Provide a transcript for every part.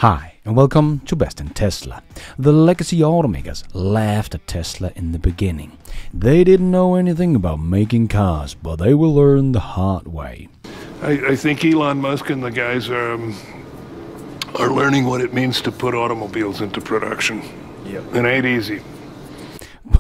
Hi, and welcome to Best in Tesla. The legacy automakers laughed at Tesla in the beginning. They didn't know anything about making cars, but they will learn the hard way. I think Elon Musk and the guys are learning what it means to put automobiles into production. Yep. It ain't easy.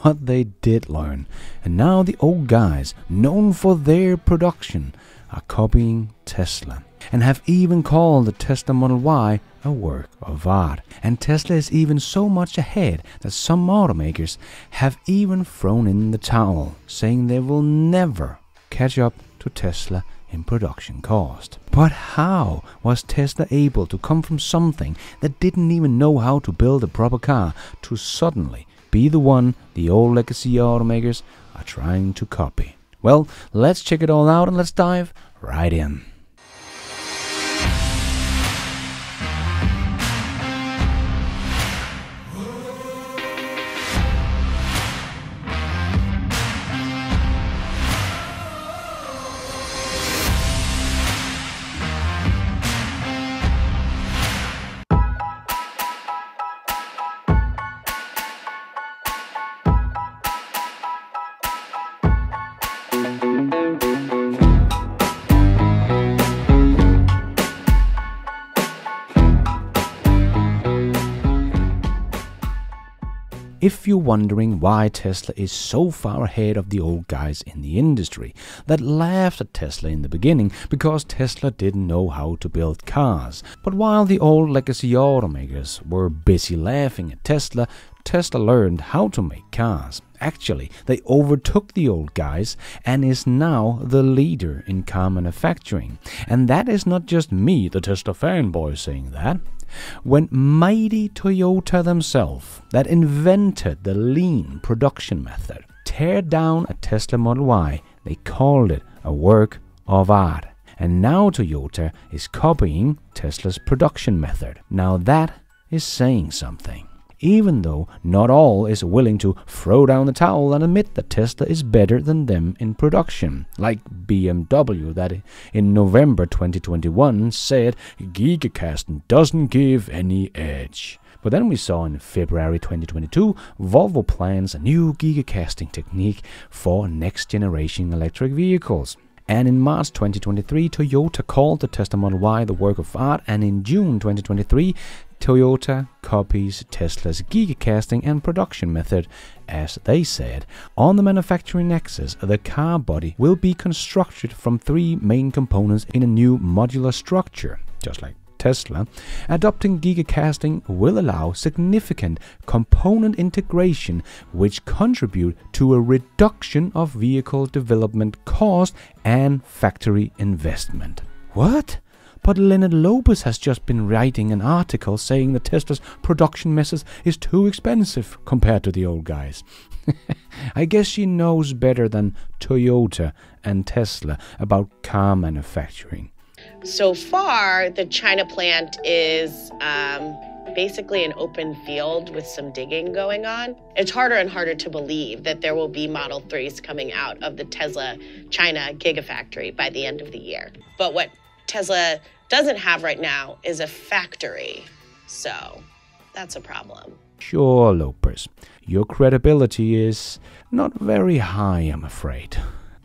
But they did learn, and now the old guys, known for their production, are copying Tesla, and have even called the Tesla Model Y a work of art. And Tesla is even so much ahead that some automakers have even thrown in the towel, saying they will never catch up to Tesla in production cost. But how was Tesla able to come from something that didn't even know how to build a proper car to suddenly be the one the old legacy automakers are trying to copy? Well, let's check it all out and let's dive right in. If you're wondering why Tesla is so far ahead of the old guys in the industry that laughed at Tesla in the beginning because Tesla didn't know how to build cars, but while the old legacy automakers were busy laughing at Tesla, Tesla learned how to make cars. Actually, they overtook the old guys and is now the leader in car manufacturing. And that is not just me, the Tesla fanboy, saying that. When mighty Toyota themselves, that invented the lean production method, tear down a Tesla Model Y, they called it a work of art. And now Toyota is copying Tesla's production method. Now that is saying something. Even though not all is willing to throw down the towel and admit that Tesla is better than them in production, like BMW that in November 2021 said gigacasting doesn't give any edge. But then we saw in February 2022 Volvo plans a new gigacasting technique for next generation electric vehicles. And in March 2023, Toyota called the Tesla Model Y the work of art, and in June 2023, Toyota copies Tesla's gigacasting and production method. As they said, on the manufacturing axis, the car body will be constructed from three main components in a new modular structure, just like Tesla. Adopting gigacasting will allow significant component integration, which contribute to a reduction of vehicle development cost and factory investment. What? But Leonard Lopez has just been writing an article saying that Tesla's production method is too expensive compared to the old guys. I guess she knows better than Toyota and Tesla about car manufacturing. So far, the China plant is basically an open field with some digging going on. It's harder and harder to believe that there will be Model 3s coming out of the Tesla China Gigafactory by the end of the year. But what Tesla doesn't have right now is a factory, so that's a problem. Sure, Lopez, your credibility is not very high, I'm afraid.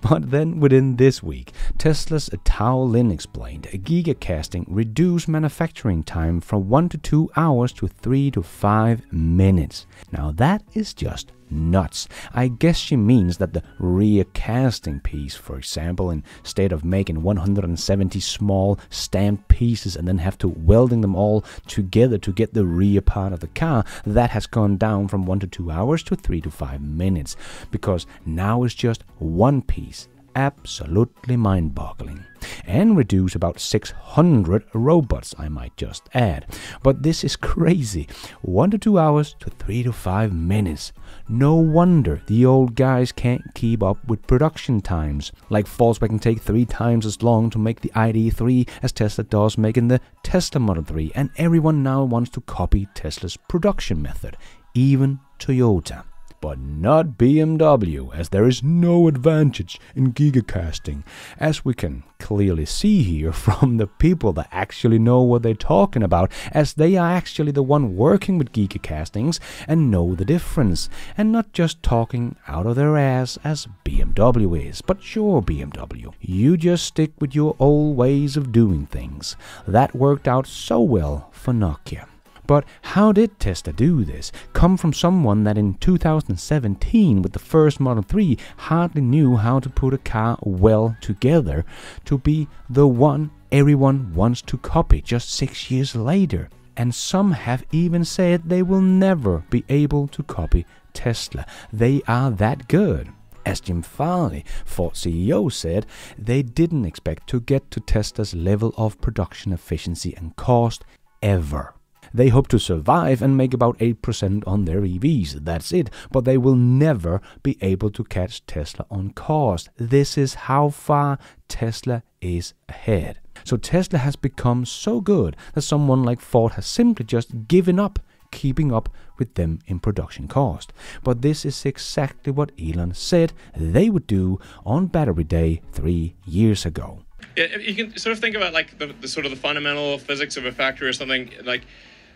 But then within this week, Tesla's Tao Lin explained gigacasting reduced manufacturing time from 1 to 2 hours to 3 to 5 minutes. Now that is just nuts. I guess she means that the rear casting piece, for example, instead of making 170 small stamped pieces and then have to welding them all together to get the rear part of the car, that has gone down from 1 to 2 hours to 3 to 5 minutes, because now it's just one piece. Absolutely mind-boggling. And reduce about 600 robots, I might just add. But this is crazy. 1 to 2 hours to 3 to 5 minutes. No wonder the old guys can't keep up with production times. Like Volkswagen take 3 times as long to make the ID.3 as Tesla does making the Tesla Model 3. And everyone now wants to copy Tesla's production method. Even Toyota. but not BMW, as there is no advantage in gigacasting, as we can clearly see here from the people that actually know what they're talking about, as they are actually the one working with gigacastings and know the difference, and not just talking out of their ass as BMW is. But sure, BMW, you just stick with your old ways of doing things. That worked out so well for Nokia. But how did Tesla do this? Come from someone that in 2017 with the first Model 3 hardly knew how to put a car well together to be the one everyone wants to copy just 6 years later. And some have even said they will never be able to copy Tesla. They are that good. As Jim Farley, Ford CEO, said, they didn't expect to get to Tesla's level of production efficiency and cost ever. They hope to survive and make about 8% on their EVs, that's it, but they will never be able to catch Tesla on cost. This is how far Tesla is ahead. So Tesla has become so good that someone like Ford has simply just given up keeping up with them in production cost. But this is exactly what Elon said they would do on Battery Day 3 years ago. Yeah, you can sort of think about like the sort of the fundamental physics of a factory or something. Like,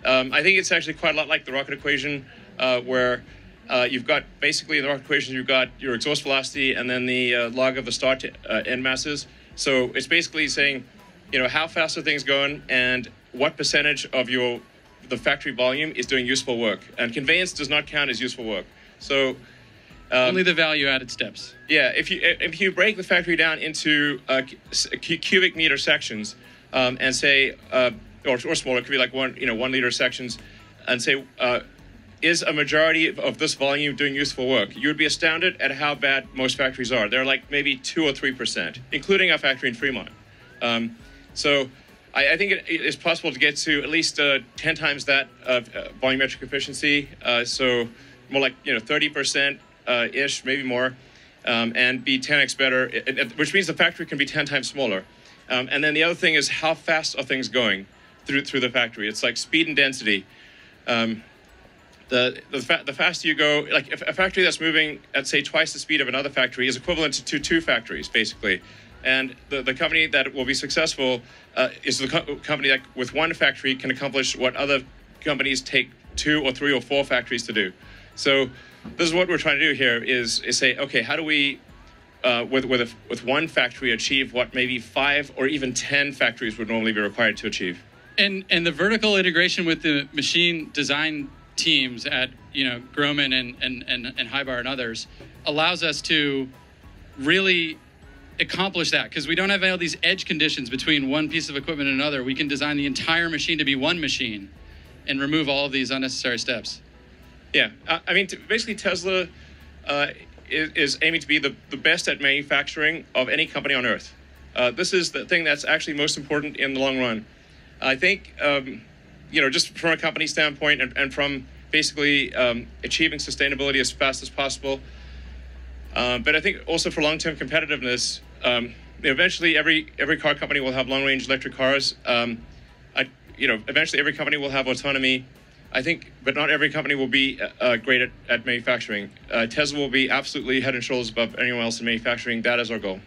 I think it's actually quite a lot like the rocket equation, where you've got basically in the rocket equation you've got your exhaust velocity and then the log of the start to end masses. So it's basically saying, you know, how fast are things going and what percentage of the factory volume is doing useful work. And conveyance does not count as useful work. So only the value-added steps. Yeah, if you break the factory down into cubic meter sections, and say, or smaller, it could be like 1 liter sections, and say, is a majority of this volume doing useful work? You would be astounded at how bad most factories are. They're like maybe 2 or 3%, including our factory in Fremont. So I think it is possible to get to at least 10 times that volumetric efficiency. So more like 30%. Ish, maybe more, and be 10x better, which means the factory can be 10 times smaller. And then the other thing is how fast are things going through the factory? It's like speed and density. The faster you go, like if a factory that's moving at say twice the speed of another factory is equivalent to 2 factories basically. And the company that will be successful is the company that with 1 factory can accomplish what other companies take 2 or 3 or 4 factories to do. So this is what we're trying to do here is say, okay, how do we, with 1 factory, achieve what maybe 5 or even 10 factories would normally be required to achieve? And the vertical integration with the machine design teams at Groman and Hybar and others allows us to really accomplish that, because we don't have all these edge conditions between one piece of equipment and another. We can design the entire machine to be 1 machine and remove all of these unnecessary steps. Yeah, I mean, basically Tesla is aiming to be the best at manufacturing of any company on Earth. This is the thing that's actually most important in the long run. I think, just from a company standpoint and from basically achieving sustainability as fast as possible. But I think also for long-term competitiveness, eventually every car company will have long-range electric cars. Eventually every company will have autonomy. I think, but not every company will be great at manufacturing. Tesla will be absolutely head and shoulders above anyone else in manufacturing. That is our goal.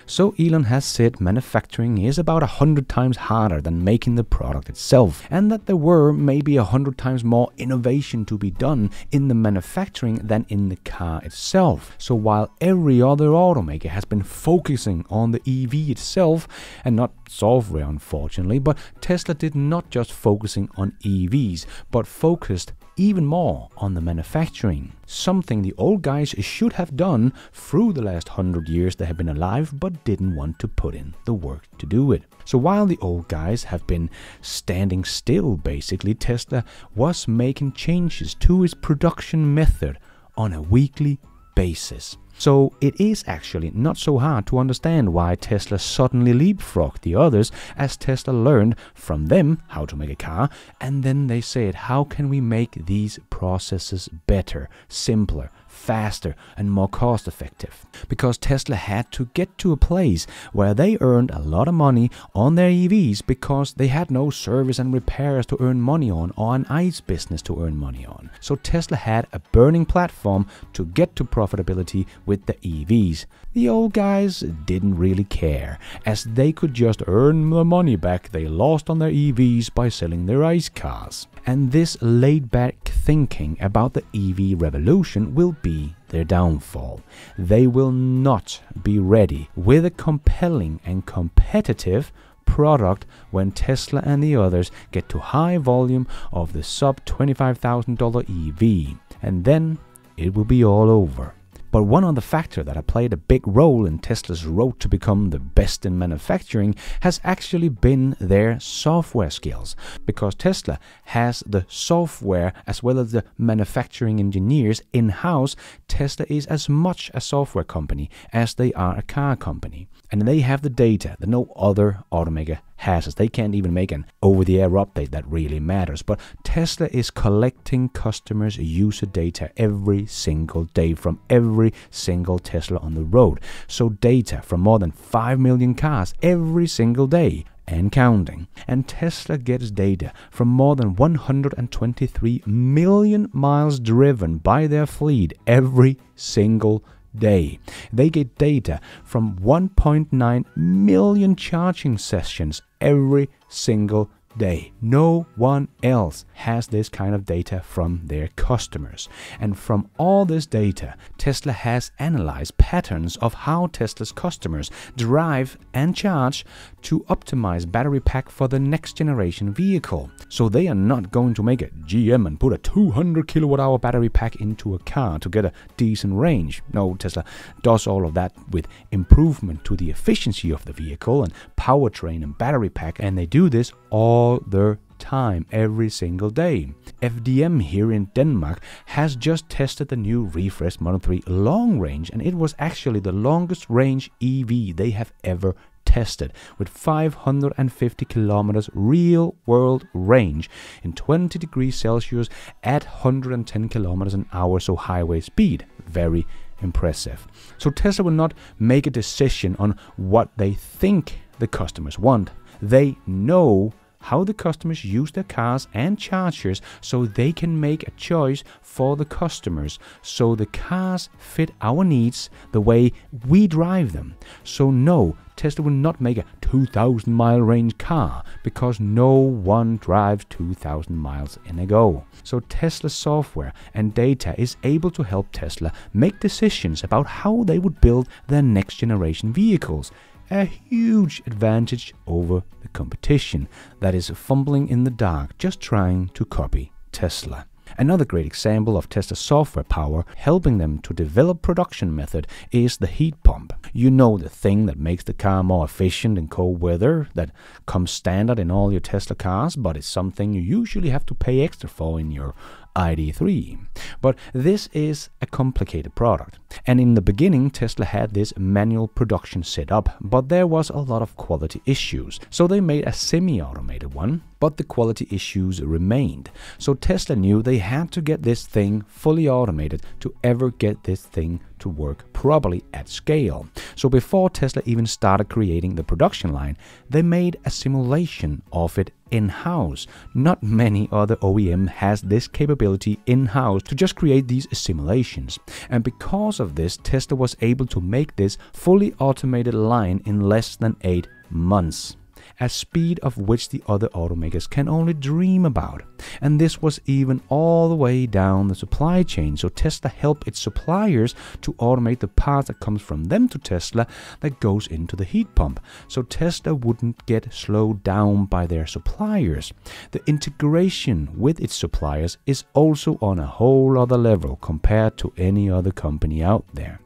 So Elon has said manufacturing is about 100 times harder than making the product itself, and that there were maybe 100 times more innovation to be done in the manufacturing than in the car itself. So while every other automaker has been focusing on the EV itself, and not software unfortunately, but Tesla did not just focusing on EVs, but focused even more on the manufacturing. Something the old guys should have done through the last 100 years they have been alive, but didn't want to put in the work to do it. So while the old guys have been standing still, basically, Tesla was making changes to its production method on a weekly basis. So it is actually not so hard to understand why Tesla suddenly leapfrogged the others, as Tesla learned from them how to make a car, and then they said, how can we make these processes better, simpler, faster and more cost effective. Because Tesla had to get to a place where they earned a lot of money on their EVs because they had no service and repairs to earn money on or an ICE business to earn money on. So Tesla had a burning platform to get to profitability with the EVs. The old guys didn't really care, as they could just earn the money back they lost on their EVs by selling their ICE cars. And this laid-back thinking about the EV revolution will be their downfall. They will not be ready with a compelling and competitive product when Tesla and the others get to high volume of the sub $25,000 EV, and then it will be all over. But one other factor that played a big role in Tesla's road to become the best in manufacturing has actually been their software skills. Because Tesla has the software as well as the manufacturing engineers in-house, Tesla is as much a software company as they are a car company. And they have the data that no other automaker has, as they can't even make an over-the-air update that really matters. But Tesla is collecting customers' user data every single day from every single Tesla on the road. So data from more than 5 million cars every single day and counting. And Tesla gets data from more than 123 million miles driven by their fleet every single day. They get data from 1.9 million charging sessions every single day. No one else has this kind of data from their customers. And from all this data, Tesla has analyzed patterns of how Tesla's customers drive and charge to optimize battery pack for the next generation vehicle. So they are not going to make a GM and put a 200 kilowatt hour battery pack into a car to get a decent range. No, Tesla does all of that with improvement to the efficiency of the vehicle and powertrain and battery pack, and they do this all the time, every single day. FDM here in Denmark has just tested the new refreshed Model 3 long range, and it was actually the longest range EV they have ever tested, with 550 kilometers real world range in 20 degrees Celsius at 110 kilometers an hour, so highway speed. Very impressive. So Tesla will not make a decision on what they think the customers want. They know how the customers use their cars and chargers, so they can make a choice for the customers, so the cars fit our needs the way we drive them. So no, Tesla will not make a 2,000 mile range car, because no one drives 2,000 miles in a go. So Tesla software and data is able to help Tesla make decisions about how they would build their next generation vehicles. A huge advantage over the competition that is fumbling in the dark, just trying to copy Tesla. Another great example of Tesla's software power helping them to develop production method is the heat pump. You know, the thing that makes the car more efficient in cold weather, that comes standard in all your Tesla cars, but it's something you usually have to pay extra for in your ID3. But this is a complicated product. And in the beginning, Tesla had this manual production set up, but there was a lot of quality issues. So they made a semi-automated one, but the quality issues remained. So Tesla knew they had to get this thing fully automated to ever get this thing to work properly at scale. So before Tesla even started creating the production line, they made a simulation of it in-house. Not many other OEM has this capability in-house to just create these simulations. And because of this, Tesla was able to make this fully automated line in less than 8 months. A speed of which the other automakers can only dream about. And this was even all the way down the supply chain, so Tesla helped its suppliers to automate the parts that comes from them to Tesla that goes into the heat pump, so Tesla wouldn't get slowed down by their suppliers. The integration with its suppliers is also on a whole other level compared to any other company out there.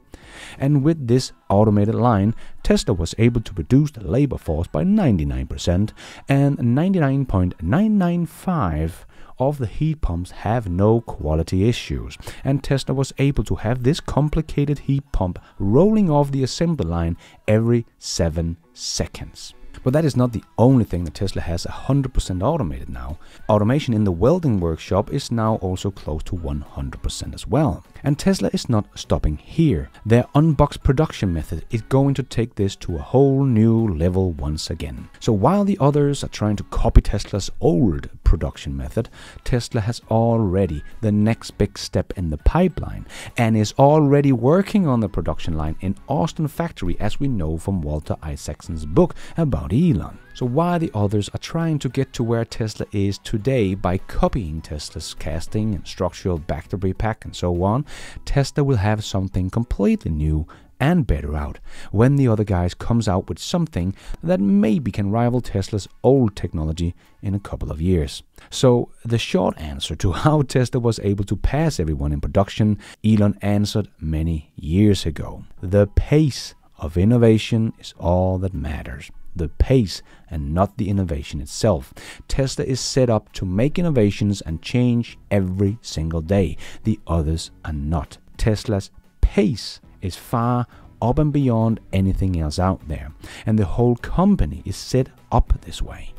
And with this automated line, Tesla was able to reduce the labor force by 99%, and 99.995% of the heat pumps have no quality issues. And Tesla was able to have this complicated heat pump rolling off the assembly line every 7 seconds. But that is not the only thing that Tesla has 100% automated now. Automation in the welding workshop is now also close to 100% as well. And Tesla is not stopping here. Their unboxed production method is going to take this to a whole new level once again. So while the others are trying to copy Tesla's old production method, Tesla has already the next big step in the pipeline and is already working on the production line in Austin factory, as we know from Walter Isaacson's book about Elon. So while the others are trying to get to where Tesla is today by copying Tesla's casting and structural battery pack and so on, Tesla will have something completely new and better out when the other guys comes out with something that maybe can rival Tesla's old technology in a couple of years. So the short answer to how Tesla was able to pass everyone in production, Elon answered many years ago. The pace of innovation is all that matters. The pace and not the innovation itself. Tesla is set up to make innovations and change every single day. The others are not. Tesla's pace is far up and beyond anything else out there, and the whole company is set up this way.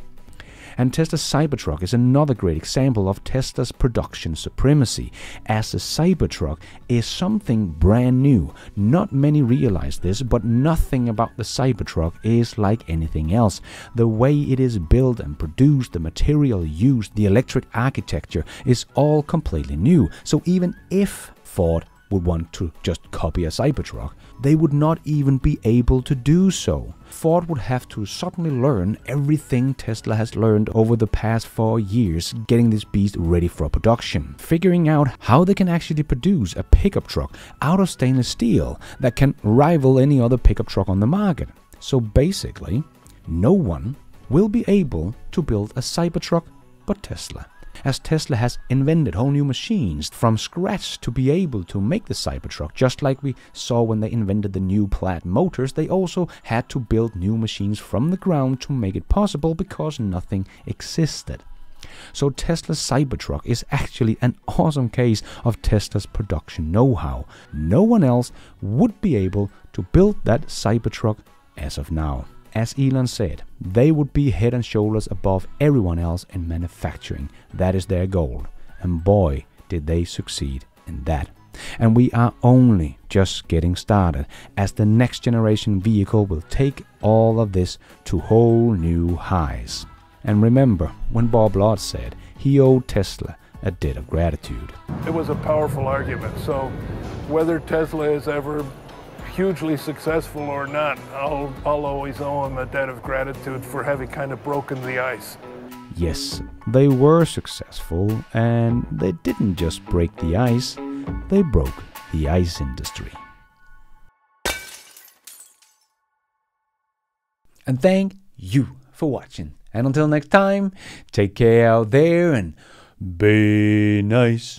And Tesla's Cybertruck is another great example of Tesla's production supremacy, as the Cybertruck is something brand new. Not many realize this, but nothing about the Cybertruck is like anything else. The way it is built and produced, the material used, the electric architecture is all completely new. So even if Ford would want to just copy a Cybertruck, they would not even be able to do so. Ford would have to suddenly learn everything Tesla has learned over the past 4 years getting this beast ready for production, figuring out how they can actually produce a pickup truck out of stainless steel that can rival any other pickup truck on the market. So basically, no one will be able to build a Cybertruck but Tesla, as Tesla has invented whole new machines from scratch to be able to make the Cybertruck. Just like we saw when they invented the new Plaid motors, they also had to build new machines from the ground to make it possible, because nothing existed. So Tesla's Cybertruck is actually an awesome case of Tesla's production know-how. No one else would be able to build that Cybertruck as of now. As Elon said, they would be head and shoulders above everyone else in manufacturing. That is their goal. And boy, did they succeed in that. And we are only just getting started, as the next generation vehicle will take all of this to whole new highs. And remember when Bob Lott said he owed Tesla a debt of gratitude. It was a powerful argument. So whether Tesla is ever hugely successful or not, I'll always owe him a debt of gratitude for having kind of broken the ice. Yes, they were successful, and they didn't just break the ice, they broke the ice industry. And thank you for watching. And until next time, take care out there and be nice.